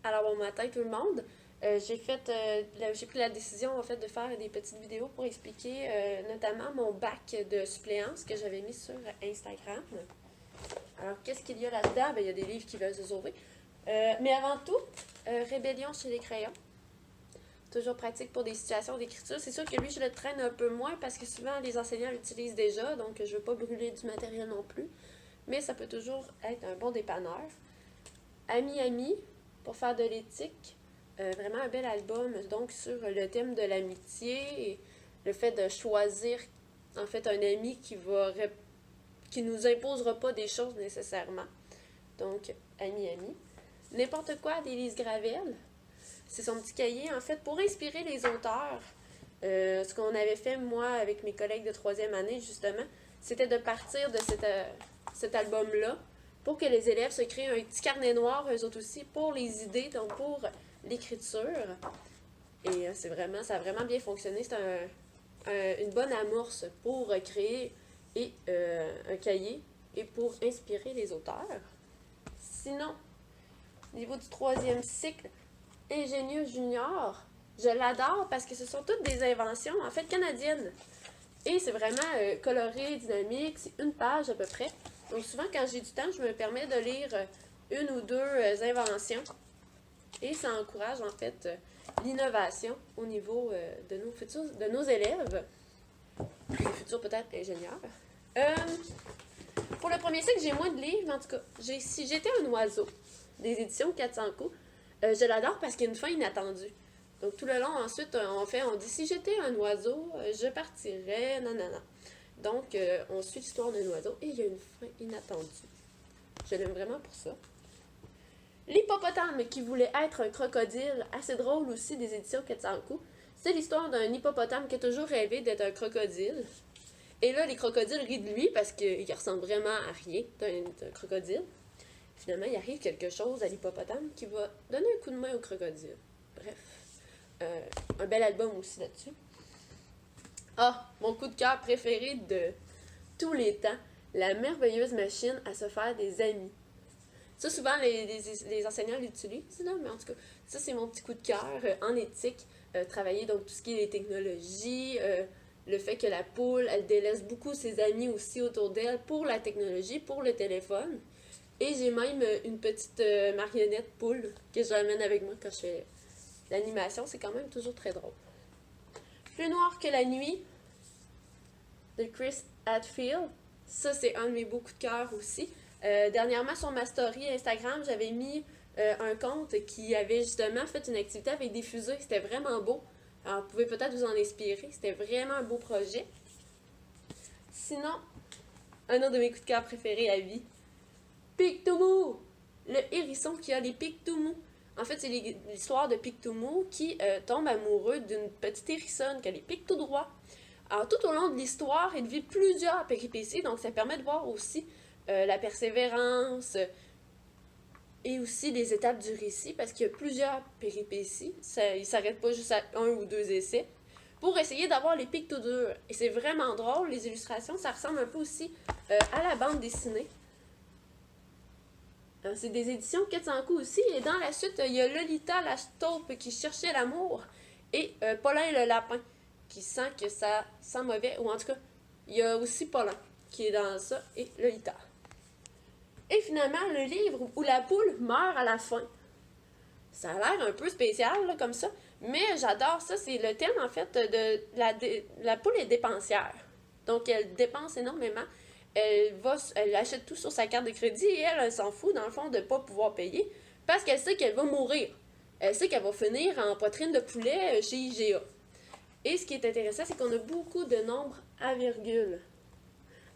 Alors bon matin tout le monde. J'ai pris la décision en fait de faire des petites vidéos pour expliquer notamment mon bac de suppléance que j'avais mis sur Instagram. Alors qu'est-ce qu'il y a là-dedans? Ben, il y a des livres qui veulent se sauver. Mais avant tout, Rébellion chez les crayons. Toujours pratique pour des situations d'écriture. C'est sûr que lui, je le traîne un peu moins parce que souvent les enseignants l'utilisent déjà, donc je ne veux pas brûler du matériel non plus. Mais ça peut toujours être un bon dépanneur. Ami, pour faire de l'éthique. Vraiment un bel album, donc sur le thème de l'amitié et le fait de choisir en fait un ami qui nous imposera pas des choses nécessairement. Donc, ami. N'importe quoi d'Élise Gravel. C'est son petit cahier, en fait, pour inspirer les auteurs. Ce qu'on avait fait, moi, avec mes collègues de troisième année, justement, c'était de partir de cet album-là pour que les élèves se créent un petit carnet noir, eux autres aussi, pour les idées, donc pour l'écriture. Et ça a vraiment bien fonctionné. C'est une bonne amorce pour créer un cahier et pour inspirer les auteurs. Sinon, au niveau du troisième cycle, Ingénieux Junior, je l'adore parce que ce sont toutes des inventions, en fait, canadiennes. Et c'est vraiment coloré, dynamique, c'est une page à peu près. Donc souvent, quand j'ai du temps, je me permets de lire une ou deux inventions. Et ça encourage, en fait, l'innovation au niveau de nos élèves, les futurs peut-être ingénieurs. Pour le premier cycle, j'ai moins de livres, mais en tout cas, Si j'étais un oiseau, des éditions 400 coups, je l'adore parce qu'il y a une fin inattendue. Donc tout le long, ensuite, on dit, si j'étais un oiseau, je partirais, nanana. Donc, on suit l'histoire d'un oiseau et il y a une fin inattendue. Je l'aime vraiment pour ça. L'hippopotame qui voulait être un crocodile, assez drôle aussi des éditions 400 coups. C'est l'histoire d'un hippopotame qui a toujours rêvé d'être un crocodile. Et là, les crocodiles rient de lui parce qu'il ressemble vraiment à rien d'un crocodile. Finalement, il arrive quelque chose à l'hippopotame qui va donner un coup de main au crocodile. Bref, un bel album aussi là-dessus. Ah, mon coup de cœur préféré de tous les temps, la merveilleuse machine à se faire des amis. Ça, souvent, les enseignants l'utilisent, là, mais en tout cas, ça, c'est mon petit coup de cœur en éthique. Travailler donc tout ce qui est les technologies, le fait que la poule, elle délaisse beaucoup ses amis aussi autour d'elle pour la technologie, pour le téléphone. Et j'ai même une petite marionnette poule que j'amène avec moi quand je fais l'animation. C'est quand même toujours très drôle. Plus noir que la nuit, de Chris Hadfield. Ça, c'est un de mes beaux coups de cœur aussi. Dernièrement, sur ma story Instagram, j'avais mis un compte qui avait justement fait une activité avec des fusées. C'était vraiment beau. Alors, vous pouvez peut-être vous en inspirer. C'était vraiment un beau projet. Sinon, un autre de mes coups de cœur préférés à vie. Pictou! Le hérisson qui a les Pictou. En fait, c'est l'histoire de Pictou qui tombe amoureux d'une petite hérissonne qui a les pics tout droit. Alors, tout au long de l'histoire, il vit plusieurs péripéties, donc ça permet de voir aussi la persévérance et aussi les étapes du récit, parce qu'il y a plusieurs péripéties. Il ne s'arrête pas juste à un ou deux essais pour essayer d'avoir les pics tout durs. Et c'est vraiment drôle, les illustrations, ça ressemble un peu aussi à la bande dessinée. C'est des éditions 400 coups aussi. Et dans la suite, il y a Lolita la taupe qui cherchait l'amour et Paulin le lapin qui sent que ça sent mauvais. Ou en tout cas, il y a aussi Paulin qui est dans ça et Lolita. Et finalement, le livre où la poule meurt à la fin. Ça a l'air un peu spécial là, comme ça, mais j'adore ça. C'est le thème en fait de la poule est dépensière. Donc elle dépense énormément. Elle achète tout sur sa carte de crédit et elle s'en fout, dans le fond, de ne pas pouvoir payer parce qu'elle sait qu'elle va mourir. Elle sait qu'elle va finir en poitrine de poulet chez IGA. Et ce qui est intéressant, c'est qu'on a beaucoup de nombres à virgule.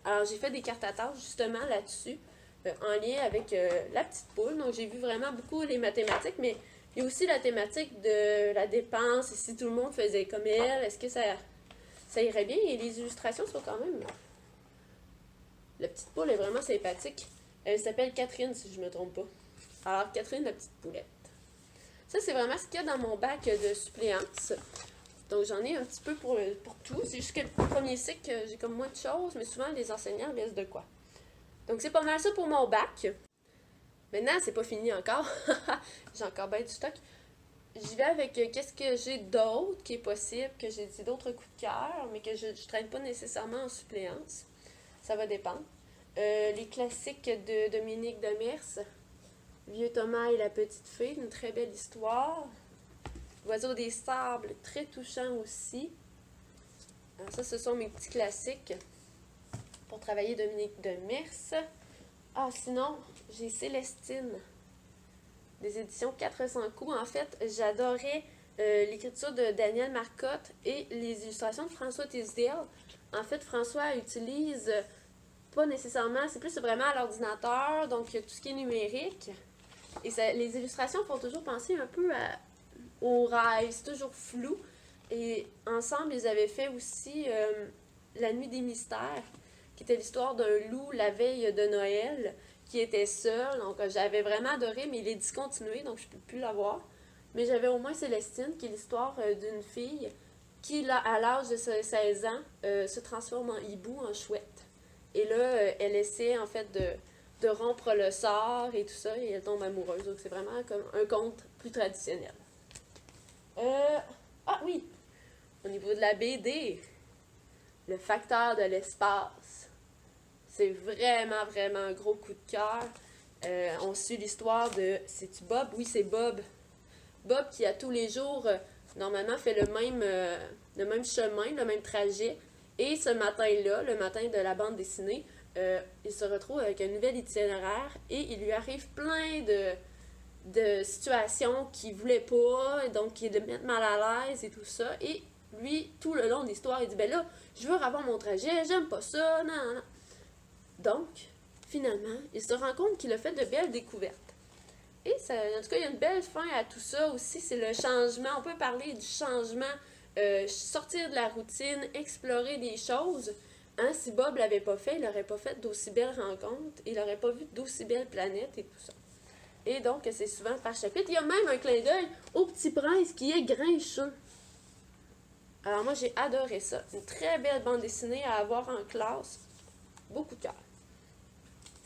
Alors, j'ai fait des cartes à tâches, justement, là-dessus, en lien avec la petite poule. Donc, j'ai vu vraiment beaucoup les mathématiques, mais il y a aussi la thématique de la dépense. Et si tout le monde faisait comme elle, est-ce que ça irait bien? Et les illustrations sont quand même... La petite poule est vraiment sympathique. Elle s'appelle Catherine, si je ne me trompe pas. Alors, Catherine, la petite poulette. Ça, c'est vraiment ce qu'il y a dans mon bac de suppléance. Donc, j'en ai un petit peu pour tout. C'est juste que le premier cycle, j'ai comme moins de choses, mais souvent, les enseignants laissent de quoi. Donc, c'est pas mal ça pour mon bac. Maintenant, c'est pas fini encore. J'ai encore bien du stock. J'y vais avec qu'est-ce que j'ai d'autre qui est possible, que j'ai dit d'autres coups de cœur, mais que je traîne pas nécessairement en suppléance. Ça va dépendre. Les classiques de Dominique Demers. Vieux Thomas et la petite fée, une très belle histoire. L'oiseau des sables, très touchant aussi. Alors ça, ce sont mes petits classiques pour travailler Dominique Demers. Ah, sinon, j'ai Célestine, des éditions 400 coups. En fait, j'adorais l'écriture de Daniel Marcotte et les illustrations de François Tisdale. En fait, François utilise pas nécessairement, c'est plus vraiment à l'ordinateur, donc tout ce qui est numérique. Et ça, les illustrations font toujours penser un peu au rail, c'est toujours flou. Et ensemble, ils avaient fait aussi La Nuit des Mystères, qui était l'histoire d'un loup la veille de Noël, qui était seul. Donc j'avais vraiment adoré, mais il est discontinué, donc je ne peux plus l'avoir. Mais j'avais au moins Célestine, qui est l'histoire d'une fille qui, là, à l'âge de 16 ans, se transforme en hibou, en chouette. Et là, elle essaie en fait de rompre le sort et tout ça, et elle tombe amoureuse. Donc c'est vraiment comme un conte plus traditionnel. Ah oui, au niveau de la BD, le facteur de l'espace. C'est vraiment, vraiment un gros coup de cœur. On suit l'histoire de... C'est-tu Bob? Oui, c'est Bob. Bob qui, à tous les jours, normalement, fait le même chemin, le même trajet. Et ce matin-là, le matin de la bande dessinée, il se retrouve avec un nouvel itinéraire et il lui arrive plein de situations qu'il voulait pas, donc qui le mettent mal à l'aise et tout ça. Et lui, tout le long de l'histoire, il dit, ben là, je veux revoir mon trajet, j'aime pas ça, non, non, non. Donc, finalement, il se rend compte qu'il a fait de belles découvertes. Et ça, en tout cas, il y a une belle fin à tout ça aussi, c'est le changement. On peut parler du changement, sortir de la routine, explorer des choses. Hein, si Bob l'avait pas fait, il n'aurait pas fait d'aussi belles rencontres, il n'aurait pas vu d'aussi belles planètes et tout ça. Et donc, c'est souvent par chapitre. Il y a même un clin d'œil au Petit Prince qui est grincheux. Alors moi, j'ai adoré ça. Une très belle bande dessinée à avoir en classe. Beaucoup de cœur.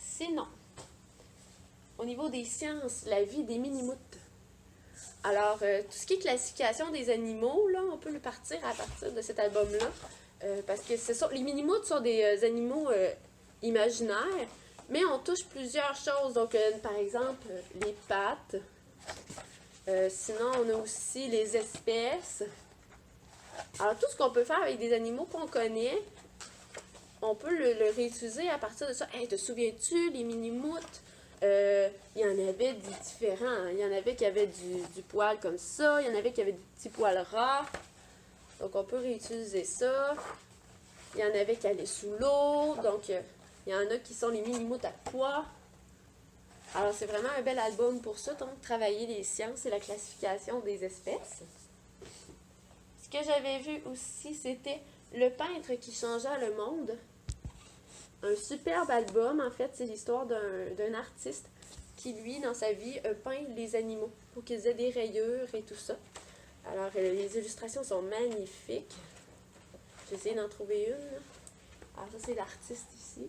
Sinon, au niveau des sciences, la vie des mini-moutes. Alors, tout ce qui est classification des animaux, là, on peut le partir à partir de cet album-là. Parce que les mini-moutes sont des animaux imaginaires, mais on touche plusieurs choses. Donc, par exemple, les pattes. Sinon, on a aussi les espèces. Alors, tout ce qu'on peut faire avec des animaux qu'on connaît, on peut le réutiliser à partir de ça. Hey, te souviens-tu, les mini-moutes? Il y en avait des différents. Hein. Il y en avait qui avaient du poil comme ça. Il y en avait qui avaient des petits poils ras. Donc, on peut réutiliser ça. Il y en avait qui allaient sous l'eau. Donc, il y en a qui sont les mini-moutes à pois. Alors, c'est vraiment un bel album pour ça. Donc, travailler les sciences et la classification des espèces. Ce que j'avais vu aussi, c'était Le peintre qui changea le monde. Un superbe album, en fait, c'est l'histoire d'un artiste qui, lui, dans sa vie, peint les animaux pour qu'ils aient des rayures et tout ça. Alors, les illustrations sont magnifiques. J'ai essayé d'en trouver une. Alors, ça, c'est l'artiste ici.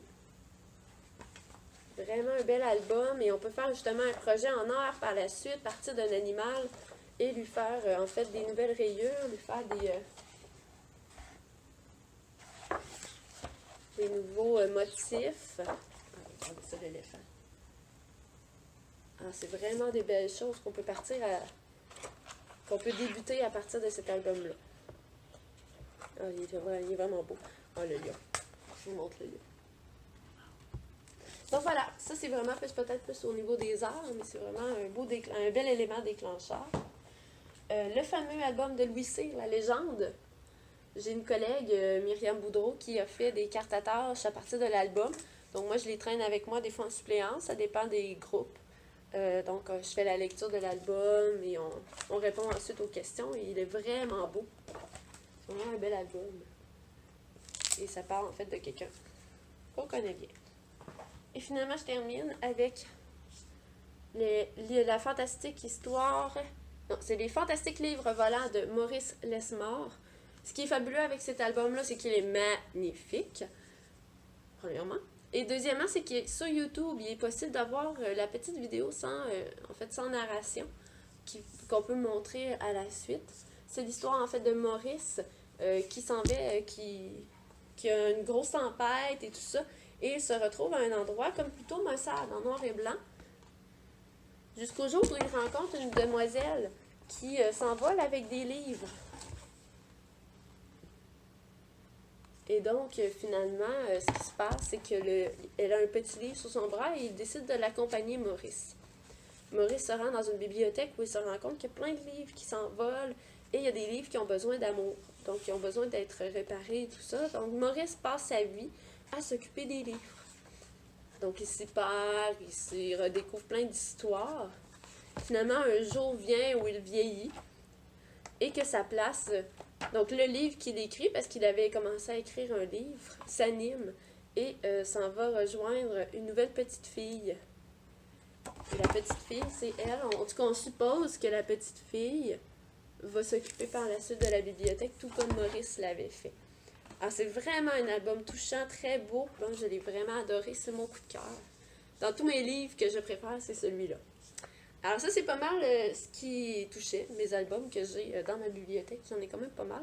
Vraiment un bel album et on peut faire justement un projet en art par la suite, partir d'un animal et lui faire, en fait, des nouvelles rayures, lui faire des nouveaux motifs. Ah, regardez ça, l'éléphant. Ah, c'est vraiment des belles choses qu'on peut qu'on peut débuter à partir de cet album-là. Ah, il est vraiment beau. Ah, le lion. Je vous montre le lion. Donc voilà, ça c'est vraiment peut-être plus au niveau des arts, mais c'est vraiment un bel élément déclencheur. Le fameux album de Louis Cyr, La Légende. J'ai une collègue, Myriam Boudreau, qui a fait des cartes à tâches à partir de l'album. Donc moi, je les traîne avec moi des fois en suppléance, ça dépend des groupes. Donc je fais la lecture de l'album et on répond ensuite aux questions. Et il est vraiment beau. C'est vraiment un bel album. Et ça parle en fait de quelqu'un qu'on connaît bien. Et finalement, je termine avec la fantastique histoire... Non, c'est les fantastiques livres volants de Maurice Lesmore. Ce qui est fabuleux avec cet album-là, c'est qu'il est magnifique, premièrement. Et deuxièmement, c'est que sur YouTube, il est possible d'avoir la petite vidéo sans narration qu'on peut montrer à la suite. C'est l'histoire en fait de Maurice qui s'en va, qui a une grosse tempête et tout ça, et il se retrouve à un endroit comme plutôt maussade, en noir et blanc, jusqu'au jour où il rencontre une demoiselle qui s'envole avec des livres. Et donc, finalement, ce qui se passe, c'est elle a un petit livre sur son bras et il décide de l'accompagner, Maurice. Maurice se rend dans une bibliothèque où il se rend compte qu'il y a plein de livres qui s'envolent et il y a des livres qui ont besoin d'amour. Donc, ils ont besoin d'être réparés et tout ça. Donc, Maurice passe sa vie à s'occuper des livres. Donc, il s'y perd, il redécouvre plein d'histoires. Finalement, un jour vient où il vieillit et que sa place... Donc, le livre qu'il écrit, parce qu'il avait commencé à écrire un livre, s'anime et s'en va rejoindre une nouvelle petite fille. Et la petite fille, c'est elle. En tout cas, on suppose que la petite fille va s'occuper par la suite de la bibliothèque, tout comme Maurice l'avait fait. Alors, c'est vraiment un album touchant, très beau. Bon, je l'ai vraiment adoré, c'est mon coup de cœur. Dans tous mes livres que je préfère, c'est celui-là. Alors ça, c'est pas mal ce qui touchait mes albums que j'ai dans ma bibliothèque. J'en ai quand même pas mal.